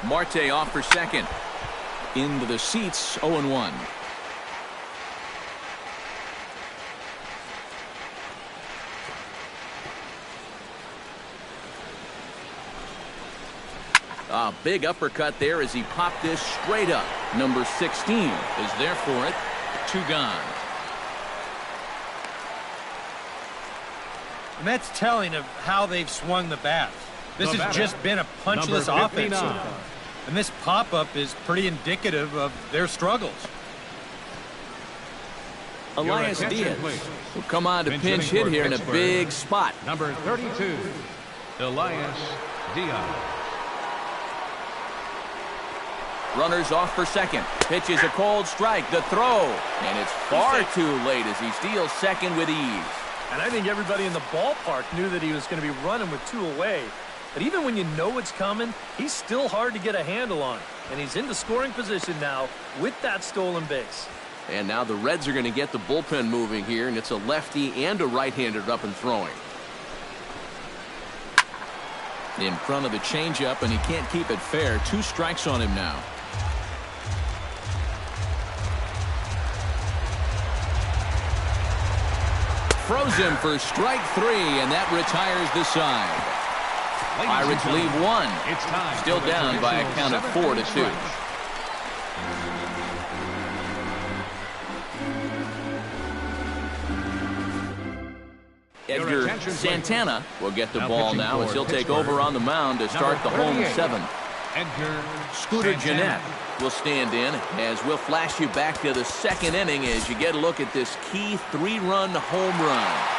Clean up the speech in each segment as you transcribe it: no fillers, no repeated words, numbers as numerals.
Marte off for second. Into the seats, 0-1. A big uppercut there as he popped this straight up. Number 16 is there for it. 2 gone. And that's telling of how they've swung the bats. This has just been a punchless offense so far. And this pop-up is pretty indicative of their struggles. Elias Diaz will come on to pinch hit here in a big spot. Number 32, Elias Diaz. Runners off for second. Pitch is a cold strike. The throw. And it's far too late as he steals second with ease. And I think everybody in the ballpark knew that he was going to be running with 2 away. But even when you know it's coming, he's still hard to get a handle on. And he's into scoring position now with that stolen base. And now the Reds are going to get the bullpen moving here, and it's a lefty and a right-hander up and throwing. In front of the changeup, and he can't keep it fair. 2 strikes on him now. Throws him for strike 3, and that retires the side. Pirates leave 1. Still down by a count of 4-2. Edgar Santana will get the ball now as he'll take over on the mound to start the home 7th. Scooter Gennett will stand in as we'll flash you back to the 2nd inning as you get a look at this key 3-run home run.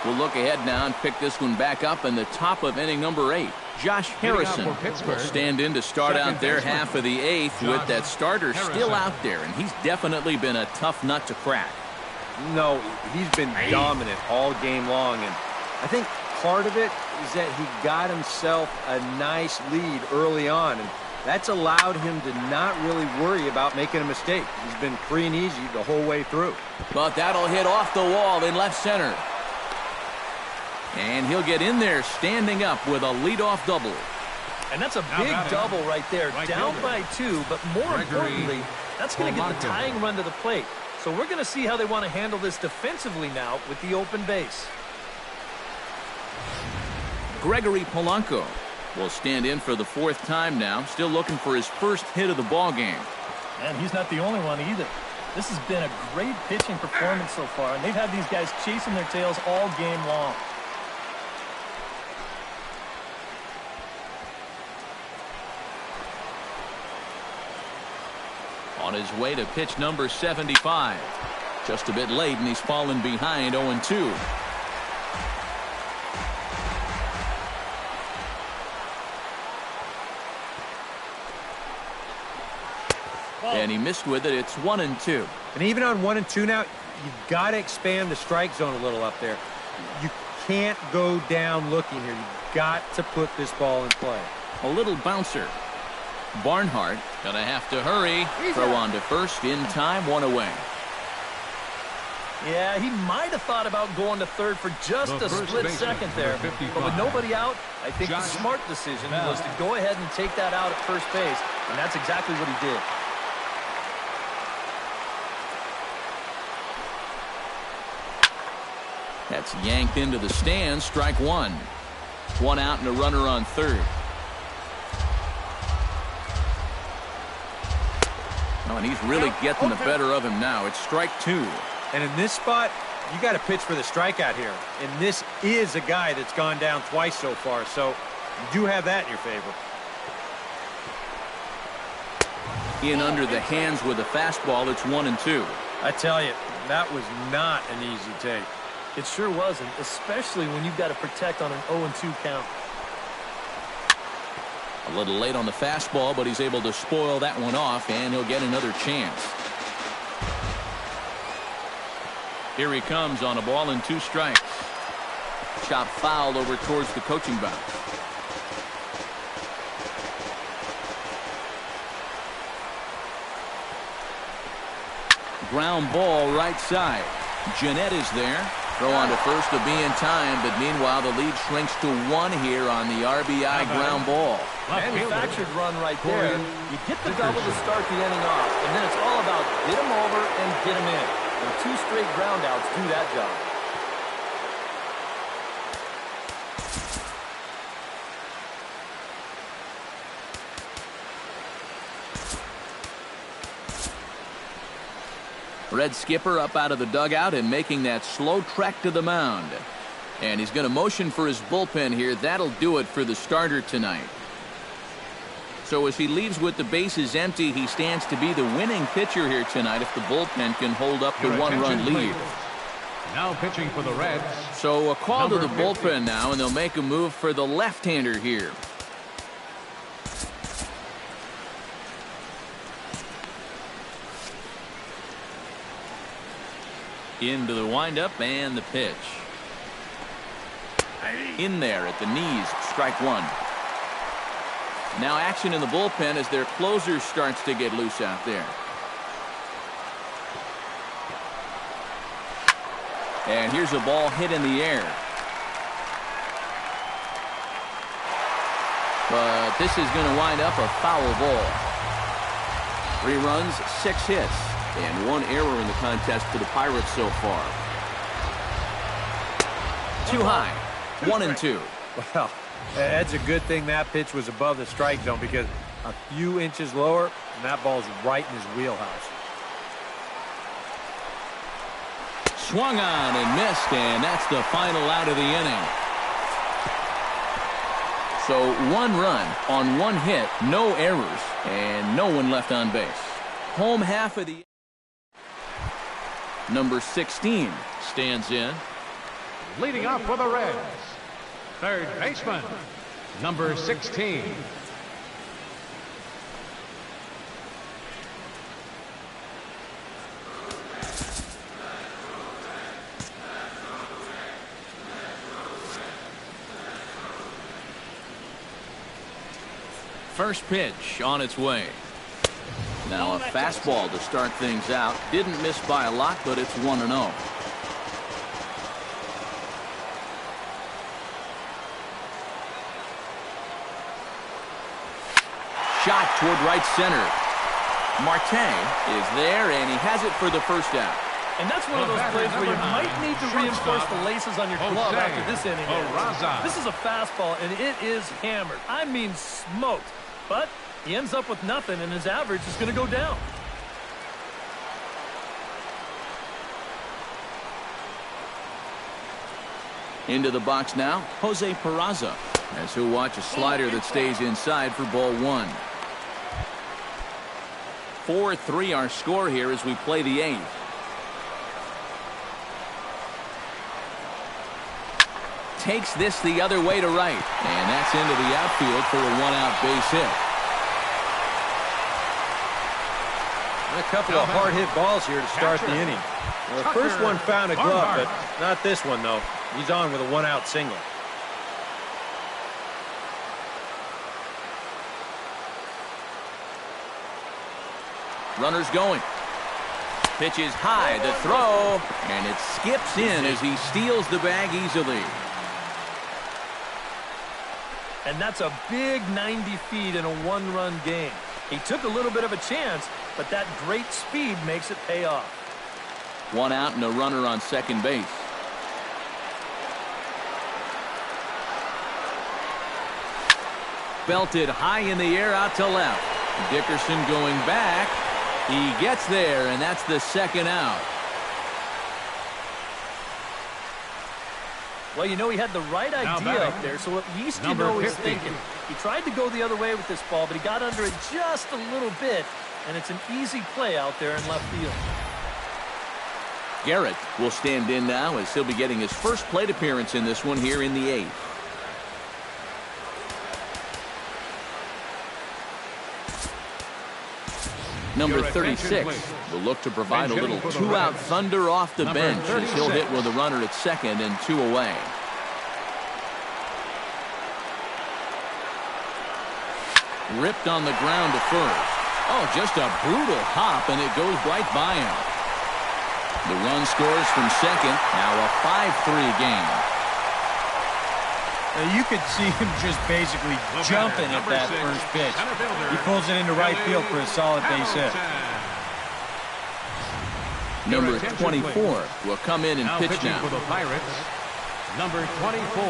We'll look ahead now and pick this one back up in the top of inning number 8. Josh Harrison will stand in to start out their half of the 8th with that starter still out there, and he's definitely been a tough nut to crack. No, he's been dominant all game long, and I think part of it is that he got himself a nice lead early on, and that's allowed him to not really worry about making a mistake. He's been free and easy the whole way through. But that'll hit off the wall in left center. And he'll get in there standing up with a leadoff double. And that's a big double right there. Down by 2, but more importantly, that's going to get the tying run to the plate. So we're going to see how they want to handle this defensively now with the open base. Gregory Polanco will stand in for the 4th time now, still looking for his first hit of the ball game. And he's not the only one either. This has been a great pitching performance so far, and they've had these guys chasing their tails all game long. On his way to pitch number 75. Just a bit late, and he's fallen behind 0-2. And he missed with it. It's 1-2. And even on 1-2 now, you've got to expand the strike zone a little up there. You can't go down looking here. You've got to put this ball in play. A little bouncer. Barnhart gonna have to hurry. Throw on to first in time, 1 away. Yeah, he might have thought about going to third for just a split second there. But with nobody out, I think the smart decision was to go ahead and take that out at first base. And that's exactly what he did. That's yanked into the stands. Strike 1. 1 out and a runner on third. Oh, and he's really getting the better of him now. It's strike 2. And in this spot, you got to pitch for the strikeout here. And this is a guy that's gone down twice so far, so you do have that in your favor. In under the hands with a fastball. It's 1-2. I tell you, that was not an easy take. It sure wasn't, especially when you've got to protect on an 0-2 count. A little late on the fastball, but he's able to spoil that one off, and he'll get another chance. Here he comes on a ball and 2 strikes. Chop fouled over towards the coaching box. Ground ball right side. Gennett is there. Throw on to first to be in time, but meanwhile the lead shrinks to 1 here on the RBI ground ball. Manufactured run right there. You get the double to start the inning off, and then it's all about get him over and get him in. And 2 straight groundouts do that job. Red skipper up out of the dugout and making that slow trek to the mound. And he's going to motion for his bullpen here. That'll do it for the starter tonight. So as he leaves with the bases empty, he stands to be the winning pitcher here tonight if the bullpen can hold up the 1-run lead. Now pitching for the Reds. So a call to the bullpen now, and they'll make a move for the left-hander here. Into the windup and the pitch. In there at the knees, strike 1. Now action in the bullpen as their closer starts to get loose out there. And here's a ball hit in the air. But this is going to wind up a foul ball. 3 runs, 6 hits. And 1 error in the contest for the Pirates so far. Too high. 1-2. Well, that's a good thing that pitch was above the strike zone, because a few inches lower, and that ball's right in his wheelhouse. Swung on and missed, and that's the final out of the inning. So 1 run on 1 hit, no errors, and no one left on base. Home half of the number 16 stands in. Leading off for the Reds, third baseman, number 16. First pitch on its way. Now a fastball to start things out. Didn't miss by a lot, but it's 1-0. Shot toward right center. Marte is there, and he has it for the first out. And that's one of those plays where you might need to reinforce the laces on your glove after this inning. This is a fastball, and it is hammered. I mean smoked. But he ends up with nothing, and his average is going to go down. Into the box now, Jose Peraza, as he'll watch a slider that stays inside for ball 1. 4-3 our score here as we play the 8th. Takes this the other way to right, and that's into the outfield for a 1-out base hit. And a couple of hard-hit balls here to start the inning. Well, the first one found a glove, but not this one, though. He's on with a 1-out single. Runners going. Pitch is high, the throw, and it skips in as he steals the bag easily. And that's a big 90 feet in a 1-run game. He took a little bit of a chance, but that great speed makes it pay off. 1 out and a runner on second base. Belted high in the air out to left. Dickerson going back. He gets there, and that's the 2nd out. Well, you know, he had the right idea up there, so at least you know he's thinking. He tried to go the other way with this ball, but he got under it just a little bit, and it's an easy play out there in left field. Garrett will stand in now as he'll be getting his first plate appearance in this one here in the 8th. Number 36 will look to provide a little 2-out thunder off the bench as he'll hit with a runner at second and 2 away. Ripped on the ground to first. Oh, just a brutal hop, and it goes right by him. The run scores from second. Now a 5-3 game. You could see him just basically jumping at that first pitch. He pulls it into right field for a solid base hit. Number 24 will come in and pitch now. For the Pirates, number 24.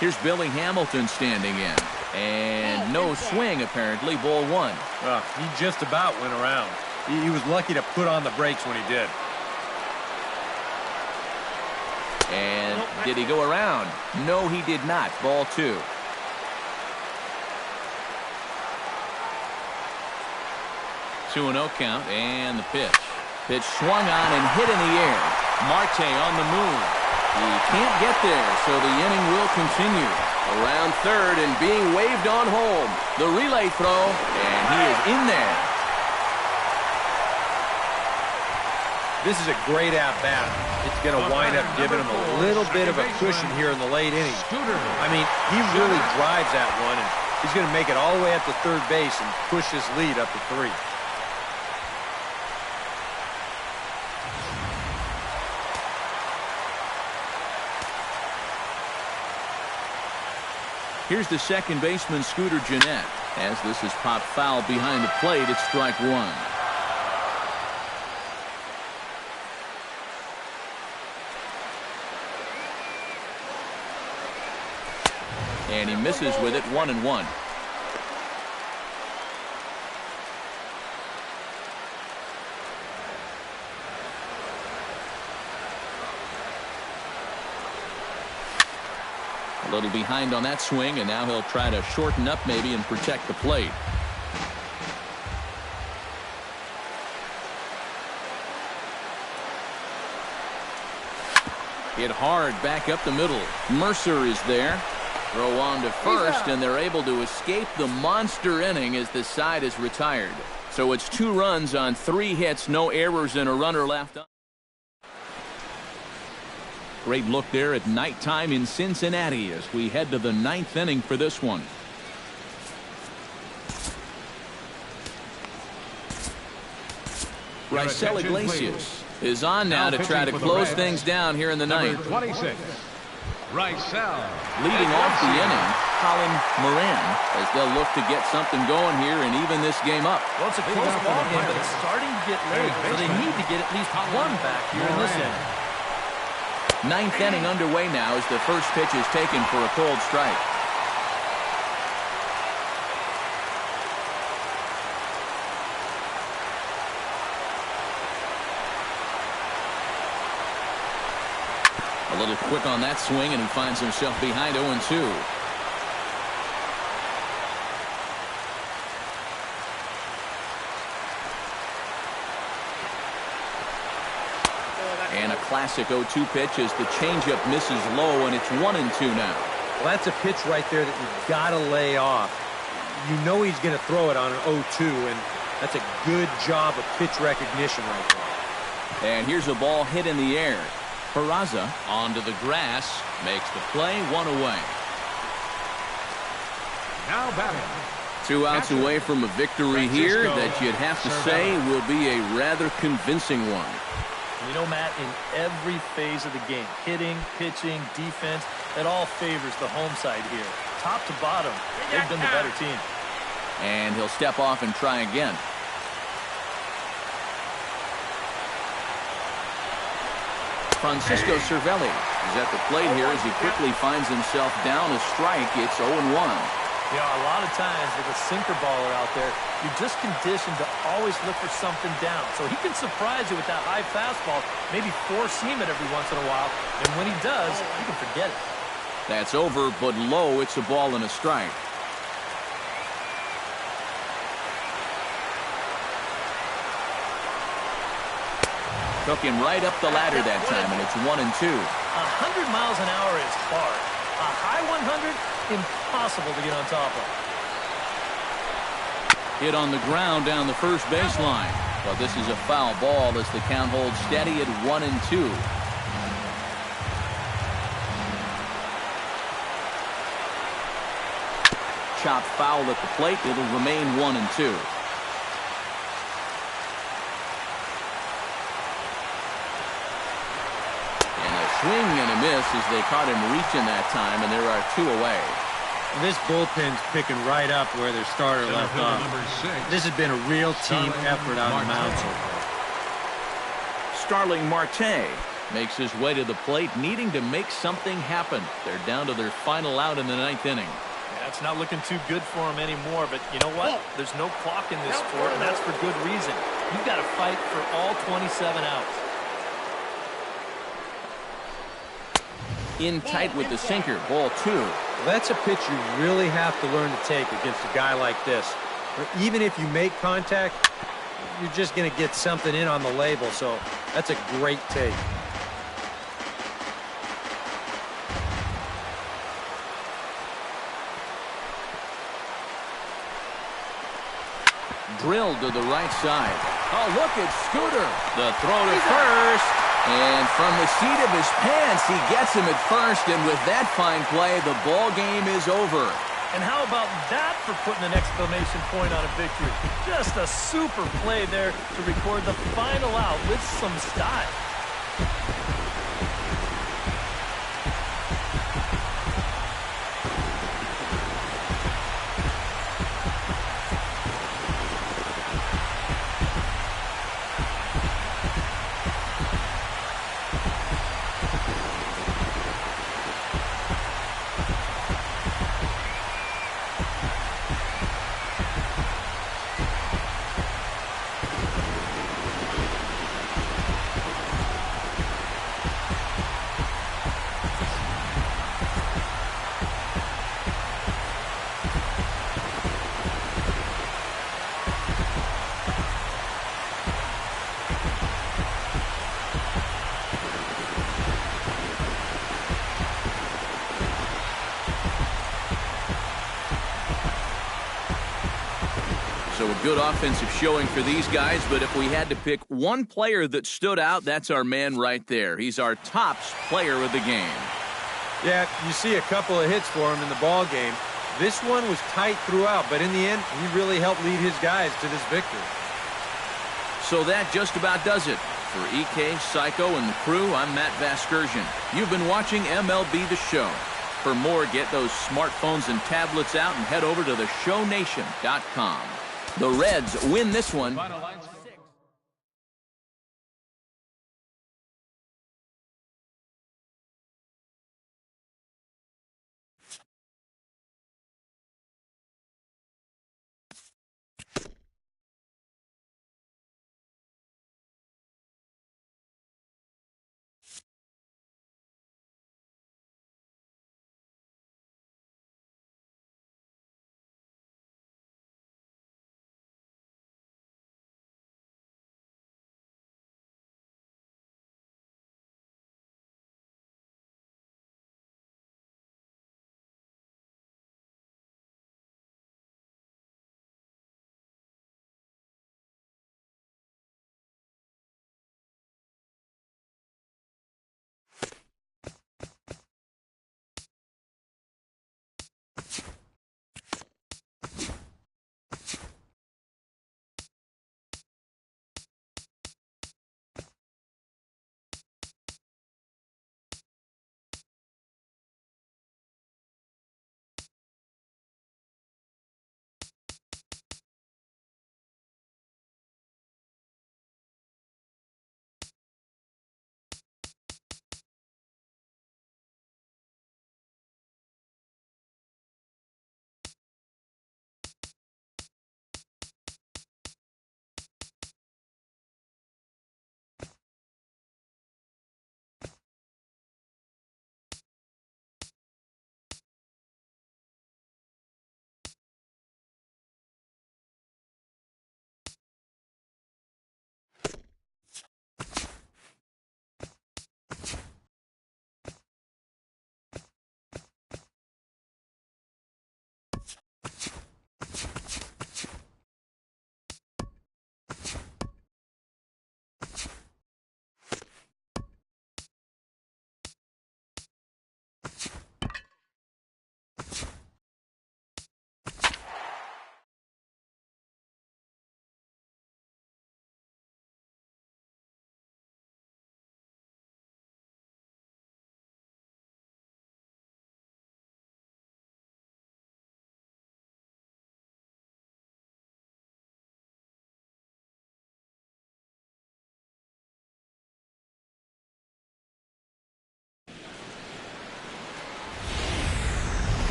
Here's Billy Hamilton standing in. And no swing, apparently. Ball 1. Well, he just about went around. He was lucky to put on the brakes when he did. And did he go around? No, he did not. Ball 2. Two and 0 count, and the pitch. Pitch swung on and hit in the air. Marte on the move. He can't get there, so the inning will continue. Around third and being waved on home. The relay throw, and he is in there. This is a great at-bat. It's going to wind up giving him a little bit of a cushion here in the late inning. I mean, he really drives that one, and he's going to make it all the way up to third base and push his lead up to 3. Here's the second baseman, Scooter Gennett. As this is popped foul behind the plate, it's strike 1. And he misses with it. 1-1. A little behind on that swing, and now he'll try to shorten up maybe and protect the plate. Hit hard back up the middle. Mercer is there. Throw on to first, and they're able to escape the monster inning as the side is retired. So it's 2 runs on 3 hits, no errors, and a runner left on. Great look there at nighttime in Cincinnati as we head to the 9th inning for this one. Raisel Iglesias is on now to try to close things down here in the 9th. 26. Raisel. Leading off the inning, Colin Moran, as they'll look to get something going here and even this game up. Well, it's a close ball game, but it's starting to get late, so they need to get at least 1 back here in this inning. 9th inning underway now as the first pitch is taken for a cold strike. A little quick on that swing, and he finds himself behind 0-2. And a classic 0-2 pitch as the changeup misses low, and it's 1-2 now. Well, that's a pitch right there that you've got to lay off. You know he's going to throw it on an 0-2, and that's a good job of pitch recognition right there. And here's a ball hit in the air. Peraza onto the grass, makes the play, 1 away. Now batting. 2 outs away from a victory here that you'd have to say will be a rather convincing one. You know, Matt, in every phase of the game, hitting, pitching, defense, it all favors the home side here. Top to bottom, they've been the better team. And he'll step off and try again. Francisco Cervelli is at the plate here as he quickly finds himself down a strike. It's 0-1. Yeah, a lot of times with a sinker baller out there, you're just conditioned to always look for something down. So he can surprise you with that high fastball, maybe four seam it every once in a while. And when he does, you can forget it. That's over, but low. It's a ball and a strike. Took him right up the ladder that time, and it's 1-2. 100 miles an hour is hard. A high 100, impossible to get on top of. Hit on the ground down the first baseline. But this is a foul ball as the count holds steady at 1-2. chop foul at the plate. It'll remain 1-2. And a swing and a miss as they caught him reaching that time, and there are 2 away. This bullpen's picking right up where their starter left off. This has been a real team effort on the mound so far. Starling Marte makes his way to the plate, needing to make something happen. They're down to their final out in the 9th inning. Yeah, it's not looking too good for him anymore, but you know what? There's no clock in this sport, and that's for good reason. You've got to fight for all 27 outs. In tight with the sinker, ball 2. That's a pitch you really have to learn to take against a guy like this. Even if you make contact, you're just going to get something in on the label, so that's a great take. Drilled to the right side. Oh, look at Scooter. The throw to first. And from the seat of his pants, he gets him at first. And with that fine play, the ball game is over. And how about that for putting an exclamation point on a victory? Just a super play there to record the final out with some style. So a good offensive showing for these guys, but if we had to pick one player that stood out, that's our man right there. He's our tops player of the game. Yeah, you see a couple of hits for him in the ball game. This one was tight throughout, but in the end, he really helped lead his guys to this victory. So that just about does it. For EK, Psycho, and the crew, I'm Matt Vasgersian. You've been watching MLB The Show. For more, get those smartphones and tablets out and head over to theshownation.com. The Reds win this one.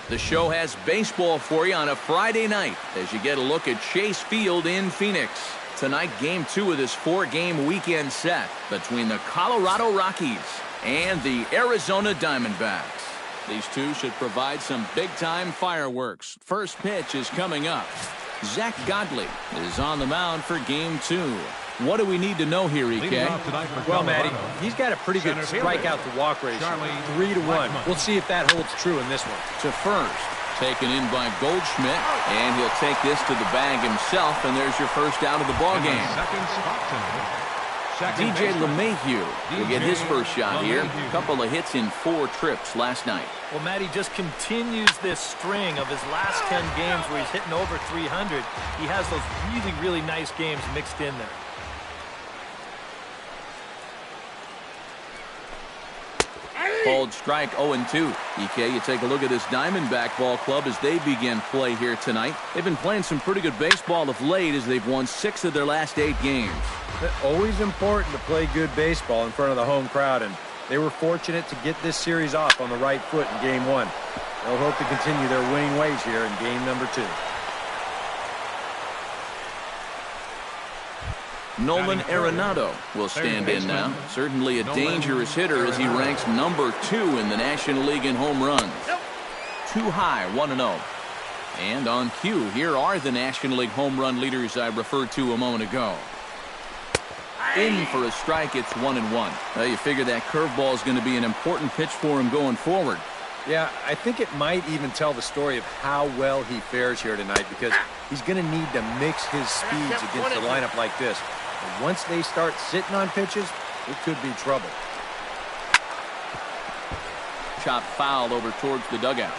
The show has baseball for you on a Friday night as you get a look at Chase Field in Phoenix. Tonight, Game 2 of this 4-game weekend set between the Colorado Rockies and the Arizona Diamondbacks. These two should provide some big-time fireworks. First pitch is coming up. Zach Godley is on the mound for Game 2. What do we need to know here, EK? Well, Matty, he's got a pretty good strikeout-to-walk ratio, 3-to-1. We'll see if that holds true in this one. To first, taken in by Goldschmidt, and he'll take this to the bag himself, and there's your first out of the ballgame. DJ LeMahieu will get his first shot here. A couple of hits in 4 trips last night. Well, Matty just continues this string of his last 10 games where he's hitting over 300. He has those really, really nice games mixed in there. Called strike 0-2. EK, you take a look at this Diamondback ball club as they begin play here tonight. They've been playing some pretty good baseball of late as they've won 6 of their last 8 games. Always important to play good baseball in front of the home crowd, and they were fortunate to get this series off on the right foot in Game 1. They'll hope to continue their winning ways here in Game number 2. Nolan Arenado will stand in now. Certainly a dangerous hitter as he ranks number 2 in the National League in home runs. Too high, 1-0. And on cue, here are the National League home run leaders I referred to a moment ago. In for a strike, it's 1-1. Well, you figure that curveball is going to be an important pitch for him going forward. Yeah, I think it might even tell the story of how well he fares here tonight, because he's going to need to mix his speeds against a lineup like this. And once they start sitting on pitches, it could be trouble. Chop foul over towards the dugout.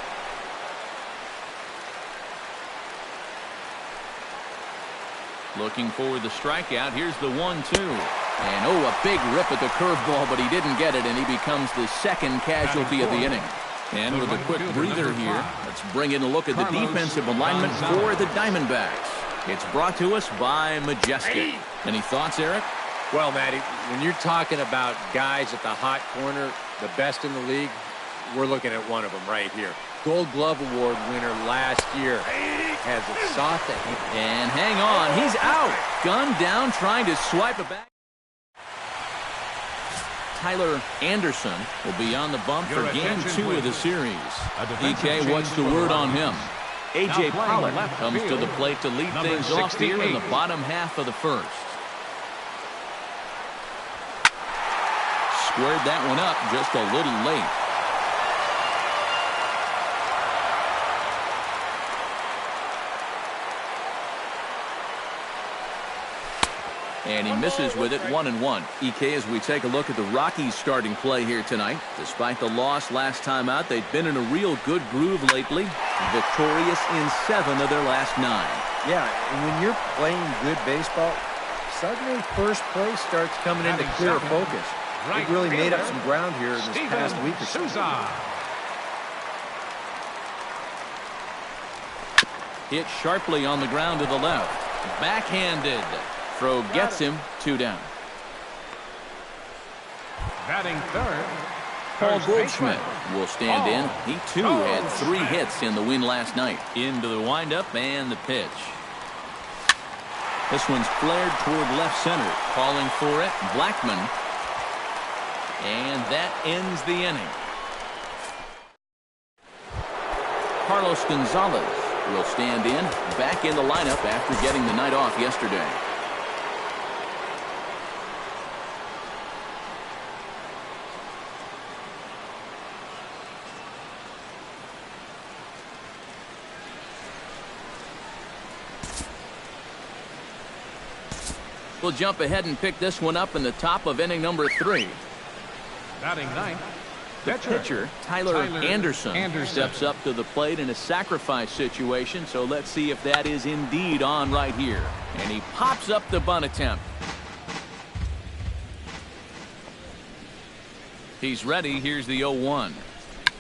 Looking for the strikeout. Here's the 1-2. And, a big rip at the curveball, but he didn't get it, and he becomes the second casualty of the inning. And with a quick breather here, let's bring in a look at the defensive alignment for the Diamondbacks. It's brought to us by Majestic. Any thoughts, Eric? Well, Matty, when you're talking about guys at the hot corner, the best in the league, we're looking at one of them right here. Gold Glove Award winner last year has it soft and hang on, he's out. Gun down, trying to swipe it back. Tyler Anderson will be on the bump for Game 2 of the series. EK, what's the word on him? A.J. Pollock comes to the plate to lead things off here in the bottom half of the first. Squared that one up just a little late. And he misses with it, 1-1. EK, as we take a look at the Rockies starting play here tonight. Despite the loss last time out, they've been in a real good groove lately. Victorious in 7 of their last 9. Yeah, and when you're playing good baseball, suddenly first place starts coming into clear focus. They've really made up some ground here in this past week or so. Hit sharply on the ground to the left. Backhanded. Throw gets him, 2 down. Batting third, Paul Goldschmidt will stand in. He too had 3 hits in the win last night. Into the windup and the pitch. This one's flared toward left center. Calling for it, Blackman. And that ends the inning. Carlos Gonzalez will stand in, back in the lineup after getting the night off yesterday. We'll jump ahead and pick this one up in the top of inning number 3. Batting ninth, the pitcher, Tyler Anderson, steps up to the plate in a sacrifice situation, so let's see if that is indeed on right here. And he pops up the bunt attempt. He's ready. Here's the 0-1.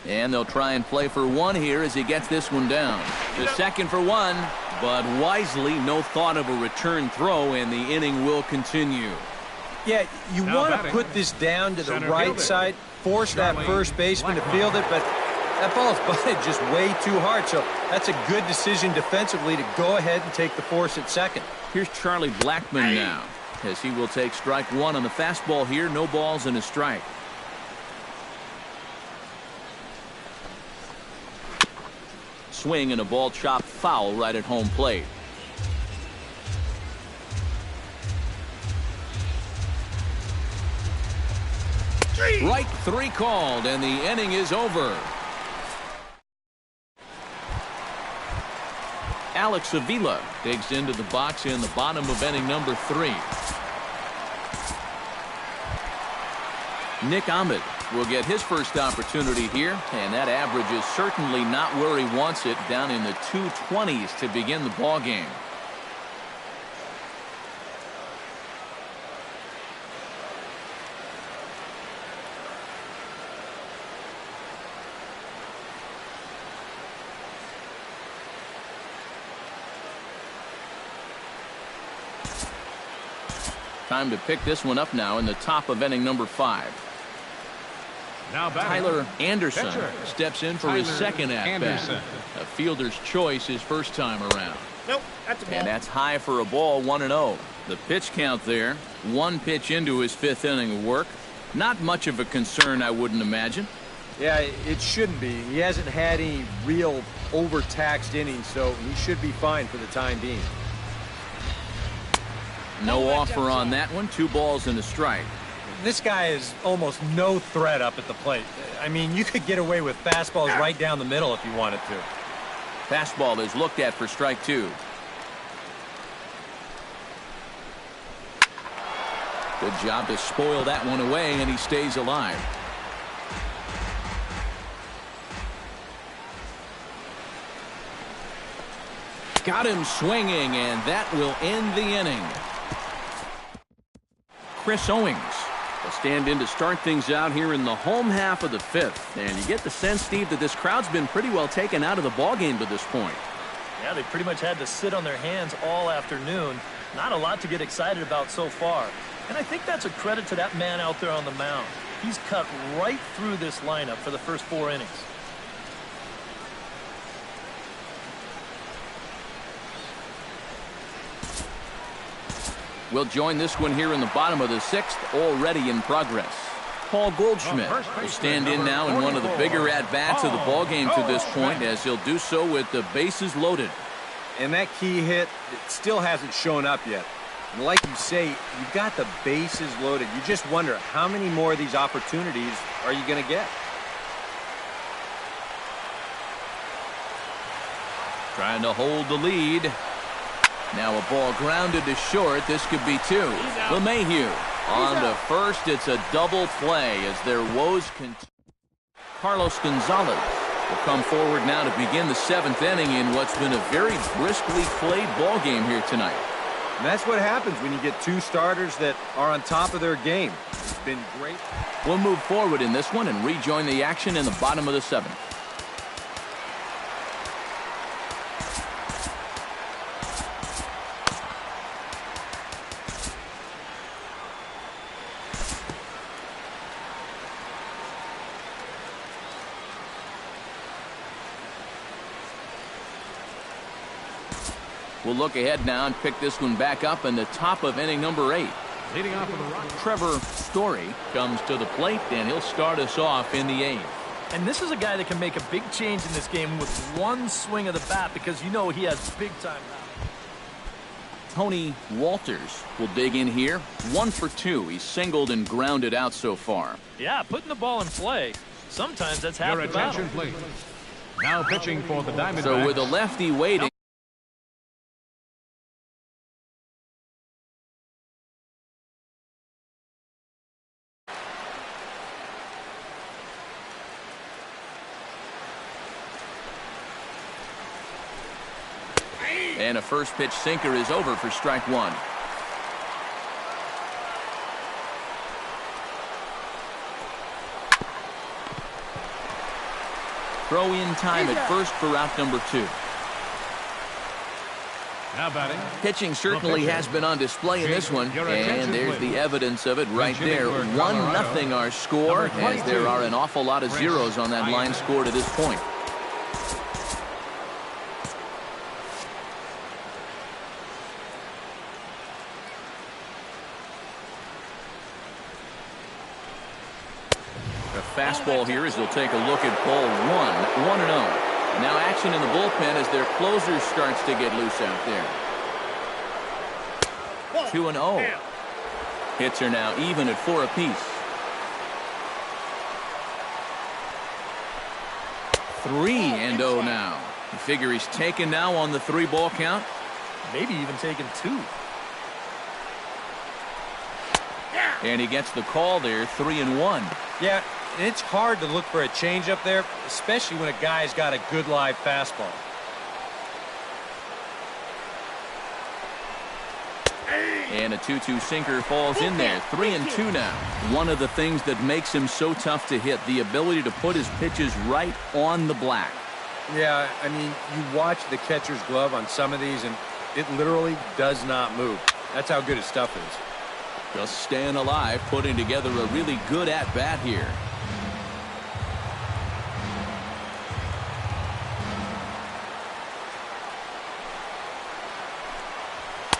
And they'll try and play for 1 here as he gets this one down. The second for 1, but wisely, no thought of a return throw, and the inning will continue. Yeah, you want to put this down to the right side, force that first baseman to field it, but That ball's butted just way too hard, so that's a good decision defensively to go ahead and take the force at second. Here's Charlie Blackmon now, as he will take strike one on the fastball here. No balls and a strike. Swing and a ball chopped foul right at home plate. Right three called, and the inning is over. Alex Avila digs into the box in the bottom of inning number 3. Nick Ahmed will get his first opportunity here, and that average is certainly not where he wants it, down in the 220s to begin the ball game. Time to pick this one up now in the top of inning number 5. Now Tyler Anderson pitcher. steps in for his second at-bat. A fielder's choice his first time around. Nope, that's a ball. And that's high for a ball, 1-0. The pitch count there, 1 pitch into his 5th inning of work. Not much of a concern, I wouldn't imagine. Yeah, it shouldn't be. He hasn't had any real overtaxed innings, so he should be fine for the time being. No offer on that one. 2 balls and a strike. This guy is almost no threat up at the plate. I mean, you could get away with fastballs right down the middle if you wanted to. Fastball is looked at for strike 2. Good job to spoil that one away, and he stays alive. Got him swinging, and that will end the inning. Chris Owings will stand in to start things out here in the home half of the 5th. And you get the sense, Steve, that this crowd's been pretty well taken out of the ballgame to this point. Yeah, they pretty much had to sit on their hands all afternoon. Not a lot to get excited about so far. And I think that's a credit to that man out there on the mound. He's cut right through this lineup for the first 4 innings. We'll join this one here in the bottom of the 6th, already in progress. Paul Goldschmidt will stand in now in one of the bigger at-bats of the ballgame to this point, as he'll do so with the bases loaded. And that key hit, it still hasn't shown up yet. And like you say, you've got the bases loaded. You just wonder, how many more of these opportunities are you going to get? Trying to hold the lead. Now a ball grounded to short. This could be 2. LeMahieu on to first. It's a double play as their woes continue. Carlos Gonzalez will come forward now to begin the 7th inning in what's been a very briskly played ball game here tonight. And that's what happens when you get 2 starters that are on top of their game. It's been great. We'll move forward in this one and rejoin the action in the bottom of the 7th. We'll look ahead now and pick this one back up in the top of inning number 8. Leading off of the run. Trevor Story comes to the plate, and he'll start us off in the 8th. And this is a guy that can make a big change in this game with 1 swing of the bat, because you know he has big time now. Tony Walters will dig in here. 1 for 2. He's singled and grounded out so far. Yeah, putting the ball in play. Sometimes that's half Your the battle. attention, please. Now pitching for the Diamondbacks. So with a lefty waiting. And a first pitch sinker is over for strike 1. Throw in time at first for out number 2. Now batting. Pitching certainly has been on display in this one, and there's the evidence of it right there. 1-0 our score, as there are an awful lot of zeros on that line score to this point. The fastball here as they'll take a look at ball 1-0. Now action in the bullpen as their closer starts to get loose out there. 2-0. Hits are now even at 4 apiece. 3-0 now. You figure he's taken now on the 3-ball count? Maybe even taken 2. And he gets the call there, 3-1. Yeah, it's hard to look for a changeup there, especially when a guy's got a good live fastball. And a 2-2 sinker falls in there. 3-2 now. One of the things that makes him so tough to hit, the ability to put his pitches right on the black. Yeah, I mean, you watch the catcher's glove on some of these, and it literally does not move. That's how good his stuff is. Just staying alive, putting together a really good at-bat here.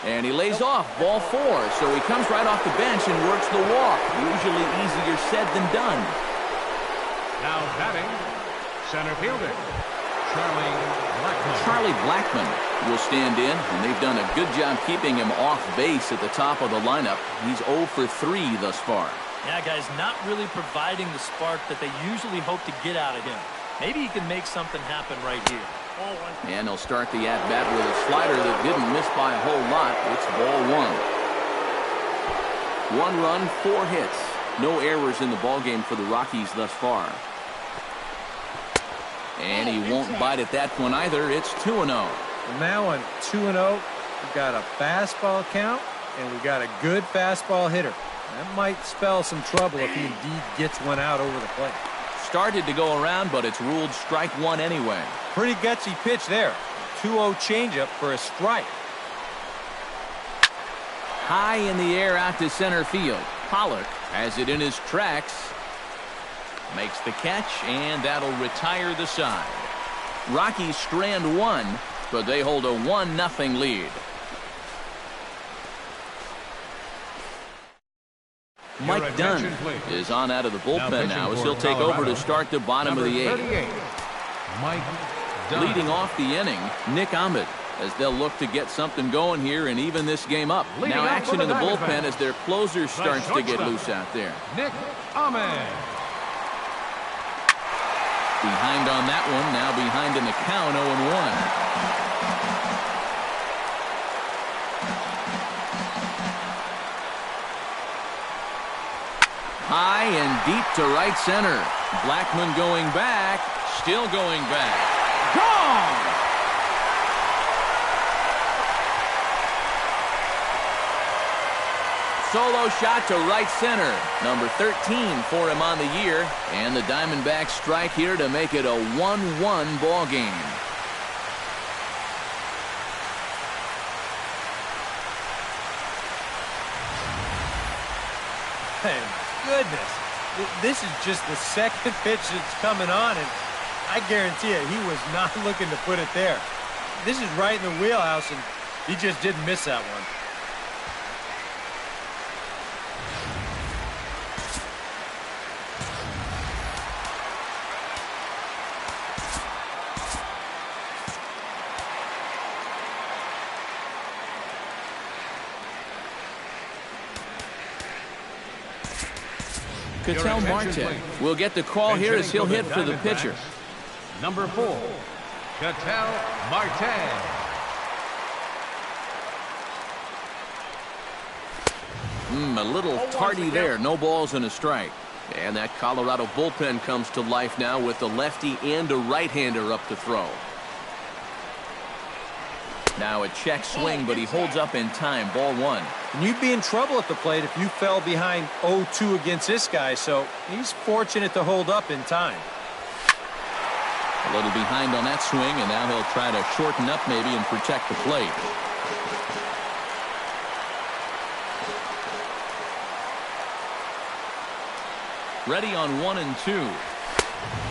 And he lays off, ball 4. So he comes right off the bench and works the walk. Usually easier said than done. Now batting, center fielder, Charlie Blackmon will stand in, and they've done a good job keeping him off base at the top of the lineup. He's 0 for 3 thus far. Yeah, guys, not really providing the spark that they usually hope to get out of him. Maybe he can make something happen right here. And they'll start the at-bat with a slider that didn't miss by a whole lot. It's ball 1. 1 run, 4 hits. No errors in the ballgame for the Rockies thus far. And he won't bite at that one either. It's 2-0. And now on 2-0, we've got a fastball count, and we've got a good fastball hitter. That might spell some trouble if he indeed gets one out over the plate. Started to go around, but it's ruled strike 1 anyway. Pretty gutsy pitch there. 2-0 changeup for a strike. High in the air out to center field. Pollock has it in his tracks. Makes the catch, and that'll retire the side. Rockies strand 1, but they hold a 1-0 lead. Mike Dunn is on out of the bullpen now as he'll take over to start the bottom of the 8th. Mike Dunn. Leading off the inning, Nick Ahmed, as they'll look to get something going here and even this game up. Now action in the bullpen as their closer starts to get loose out there. Nick Ahmed. Behind on that one, now behind in the count, 0-1. High and deep to right center. Blackmon going back, still going back. Gone! Solo shot to right center. Number 13 for him on the year. And the Diamondbacks strike here to make it a 1-1 ball game. Hey, goodness. This is just the second pitch that's coming on, and I guarantee you he was not looking to put it there. This is right in the wheelhouse, and he just didn't miss that one. Ketel Marte will get the call here as he'll hit for the pitcher. Number 4, Ketel Marte. A little tardy there. No balls and a strike. And that Colorado bullpen comes to life now with the lefty and a right-hander up to throw. Now a check swing, but he holds up in time. Ball 1. And you'd be in trouble at the plate if you fell behind 0-2 against this guy, so he's fortunate to hold up in time. A little behind on that swing, and now he'll try to shorten up maybe and protect the plate. Ready on 1 and 2.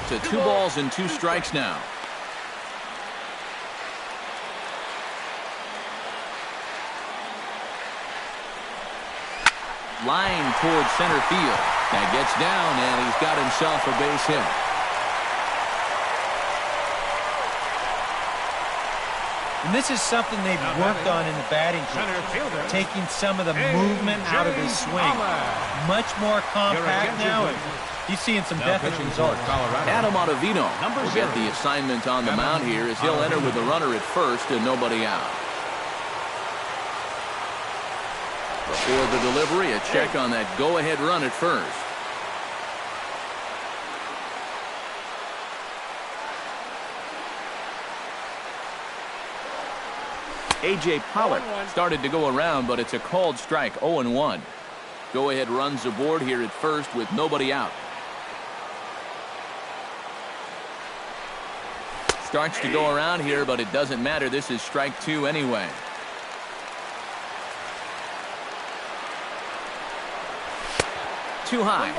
To 2 balls and 2 strikes now. Line towards center field. That gets down, and he's got himself a base hit. And this is something they've worked on in the batting cage, taking some of the movement out of his swing. Much more compact now, and he's seeing some definite results. Adam Ottavino will get the assignment on the mound here as he'll enter with the runner at first and nobody out. Before the delivery, a check on that go-ahead run at first. A.J. Pollock started to go around, but it's a called strike, 0-1. Go-ahead runs aboard here at first with nobody out. Starts to go around here, but it doesn't matter. This is strike 2 anyway. Too high.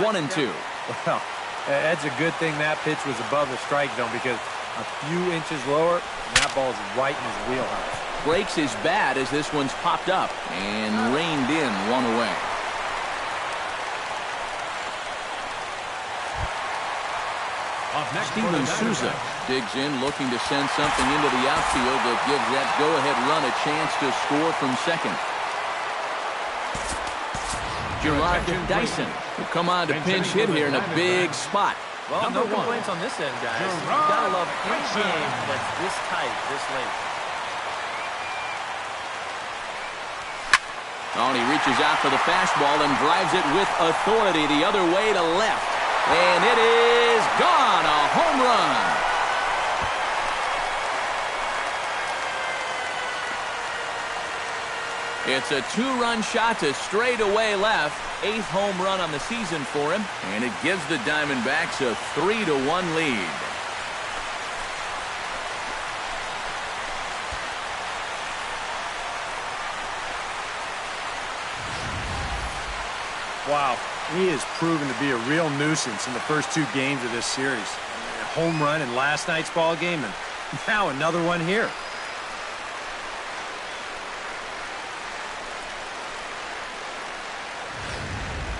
1 and 2. Well, that's a good thing that pitch was above the strike zone, because a few inches lower, and that ball's right in his wheelhouse. Breaks his bat as this one's popped up and reined in 1 away. Steven Souza digs in, looking to send something into the outfield that gives that go-ahead run a chance to score from second. Gerard Dyson will come on to pinch hit here in a big spot. Well, no complaints on this end, guys. You've got to love any game that's this tight, this late. Oh, and he reaches out for the fastball and drives it with authority the other way to left. And it is gone. A home run. It's a 2-run shot to straightaway left. 8th home run on the season for him. And it gives the Diamondbacks a 3-1 lead. Wow, he has proven to be a real nuisance in the first 2 games of this series. A home run in last night's ball game, and now another one here.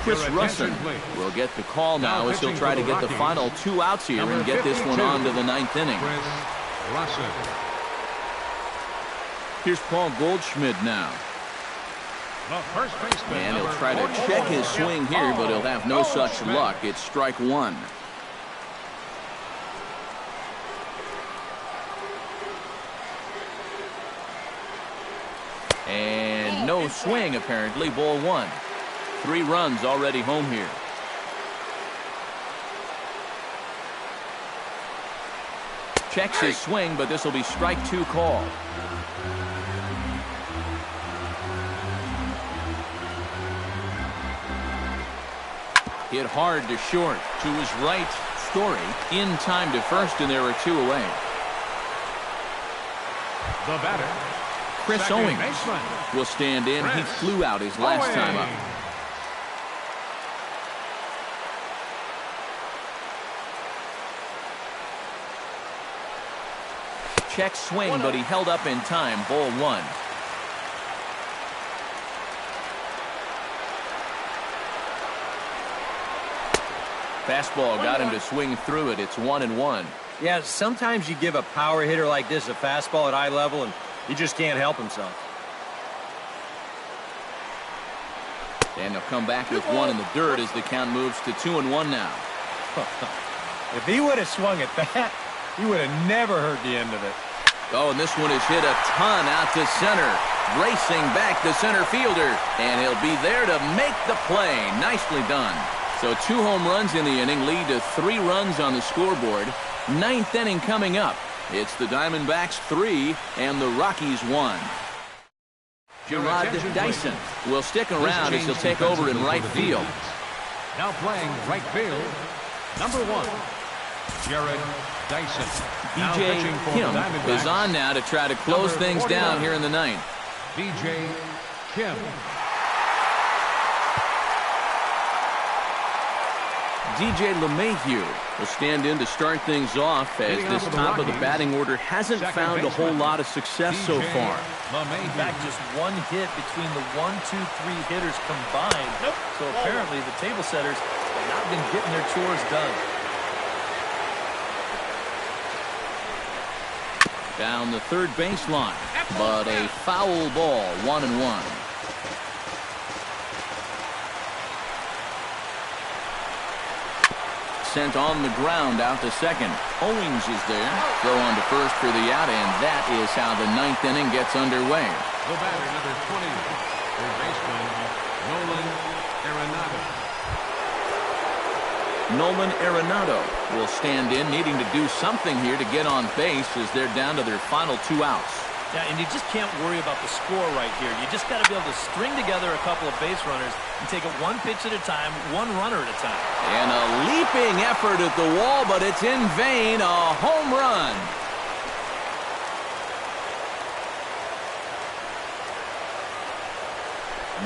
Chris Russin will get the call now as he'll try to get the final 2 outs here and get this one on to the 9th inning. Here's Paul Goldschmidt now. And he'll try to check his swing here, but he'll have no such luck. It's strike 1. And no swing, apparently. Ball 1. 3 runs already home here. Checks his swing, but this will be strike 2 call. Hit hard to short. To his right, Story in time to first, and there are 2 away. The batter, Chris Owings will stand in. He flew out his last time up. Check swing, but he held up in time. Ball 1. Fastball got him to swing through it. It's 1-1. Yeah, sometimes you give a power hitter like this a fastball at eye level, and he just can't help himself. And they'll come back with 1 in the dirt as the count moves to 2-1 now. If he would have swung at that, he would have never heard the end of it. Oh, and this one is hit a ton out to center. Racing back the center fielder, and he'll be there to make the play. Nicely done. So 2 home runs in the inning lead to 3 runs on the scoreboard. 9th inning coming up. It's the Diamondbacks 3 and the Rockies 1. Gerard Dyson will stick around as he'll take over in right field. Now playing right field, number 1, Jared Dyson. B.J. Kim is on now to try to close things down here in the 9th. B.J. Kim. DJ LeMahieu will stand in to start things off as this top of the batting order hasn't found a whole lot of success so far. In fact, just one hit between the 1, 2, 3 hitters combined. So apparently the table setters have not been getting their chores done. Down the third baseline, but a foul ball, 1-1. Sent on the ground out to second. Owings is there. Throw on to first for the out, and that is how the ninth inning gets underway. The batter, number 20, third baseman, Nolan Arenado. Nolan Arenado will stand in, needing to do something here to get on base as they're down to their final 2 outs. Yeah, and you just can't worry about the score right here. You just got to be able to string together a couple of base runners and take it one pitch at a time, one runner at a time. And a leaping effort at the wall, but it's in vain. A home run.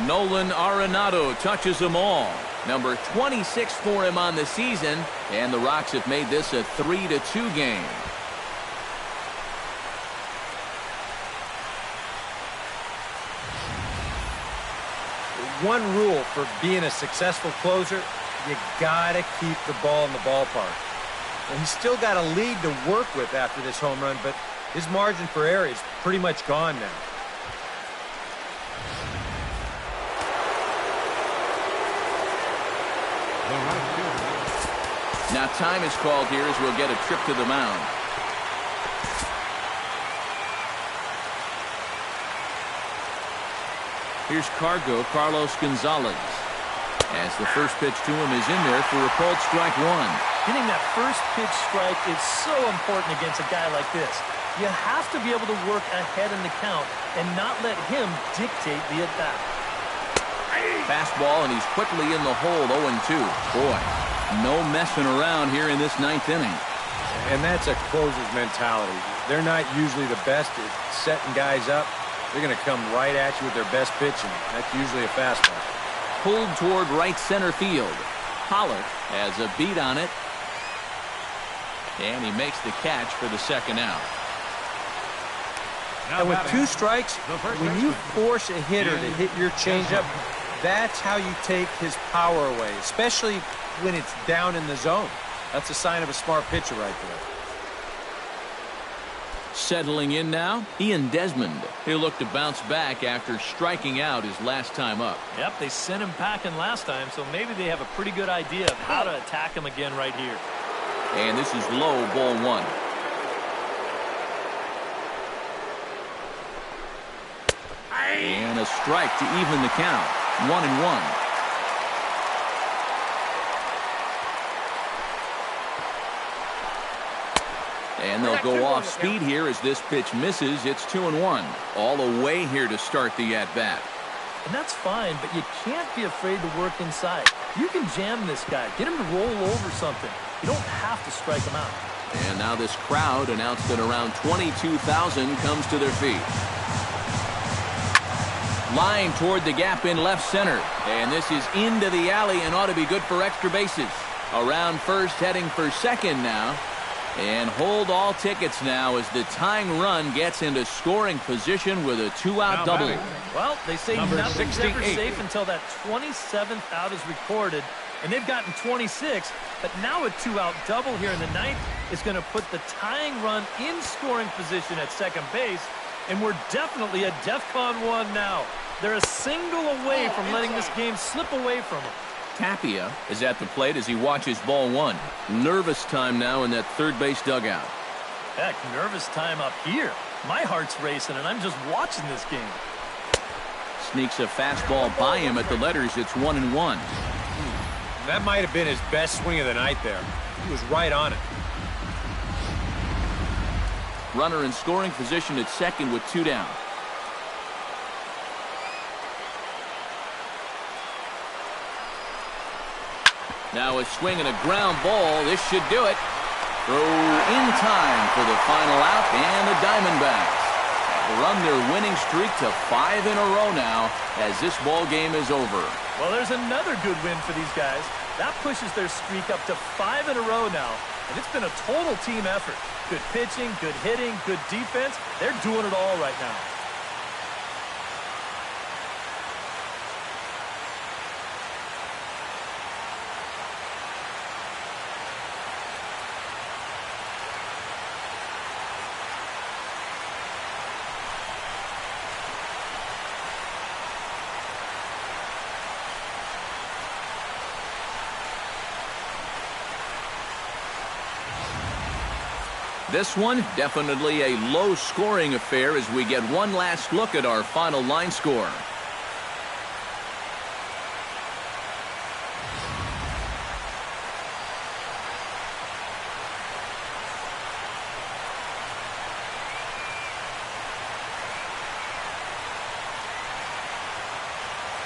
Nolan Arenado touches them all. Number 26 for him on the season, and the Rocks have made this a 3-2 game. One rule for being a successful closer, you gotta keep the ball in the ballpark. And he's still got a lead to work with after this home run, but his margin for error is pretty much gone now. Now time is called here as we'll get a trip to the mound. Here's Carlos Gonzalez. As the first pitch to him is in there for a called strike 1. Getting that first pitch strike is so important against a guy like this. You have to be able to work ahead in the count and not let him dictate the at-bat. Fastball, and he's quickly in the hole, 0-2. Boy, no messing around here in this ninth inning. And that's a closer's mentality. They're not usually the best at setting guys up. They're going to come right at you with their best pitch, and that's usually a fastball. Pulled toward right center field. Pollock has a beat on it. And he makes the catch for the second out. And with 2 strikes, when you force a hitter to hit your changeup, that's how you take his power away, especially when it's down in the zone. That's a sign of a smart pitcher right there. Settling in now, Ian Desmond. He'll look to bounce back after striking out his last time up. Yep, they sent him packing last time, so maybe they have a pretty good idea of how to attack him again right here. And this is low, ball 1. And a strike to even the count. 1-1. And they'll go off speed here as this pitch misses. It's 2-1. All away here to start the at-bat. And that's fine, but you can't be afraid to work inside. You can jam this guy. Get him to roll over something. You don't have to strike him out. And now this crowd, announced at around 22,000, comes to their feet. Line toward the gap in left center. And this is into the alley and ought to be good for extra bases. Around first, heading for second now. And hold all tickets now as the tying run gets into scoring position with a 2-out double. Well, they say nothing's ever safe until that 27th out is recorded. And they've gotten 26. But now a 2-out double here in the ninth is going to put the tying run in scoring position at second base. And we're definitely at DEFCON 1 now. They're a single away from letting this game slip away from them. Tapia is at the plate as he watches ball 1. Nervous time now in that third base dugout. Heck, nervous time up here. My heart's racing, and I'm just watching this game. Sneaks a fastball by him at the letters. It's 1-1. That might have been his best swing of the night there. He was right on it. Runner in scoring position at second with 2 down. Now a swing and a ground ball. This should do it. Throw in time for the final out, and the Diamondbacks run their winning streak to 5 in a row now as this ball game is over. Well, there's another good win for these guys. That pushes their streak up to 5 in a row now, and it's been a total team effort. Good pitching, good hitting, good defense. They're doing it all right now. This one, definitely a low-scoring affair as we get one last look at our final line score.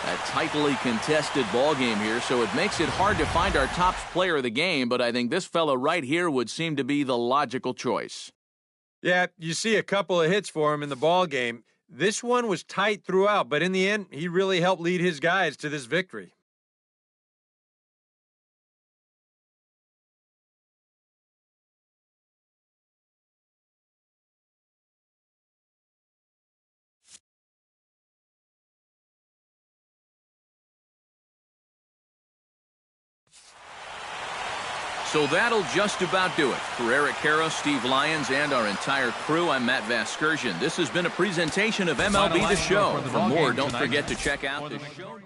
A tightly contested ball game here, so it makes it hard to find our top player of the game, but I think this fella right here would seem to be the logical choice. Yeah, you see a couple of hits for him in the ball game. This one was tight throughout, but in the end, he really helped lead his guys to this victory. So that'll just about do it. For Eric Karros, Steve Lyons, and our entire crew, I'm Matt Vasgersian. This has been a presentation of MLB The Show. For more, don't forget to check out the show.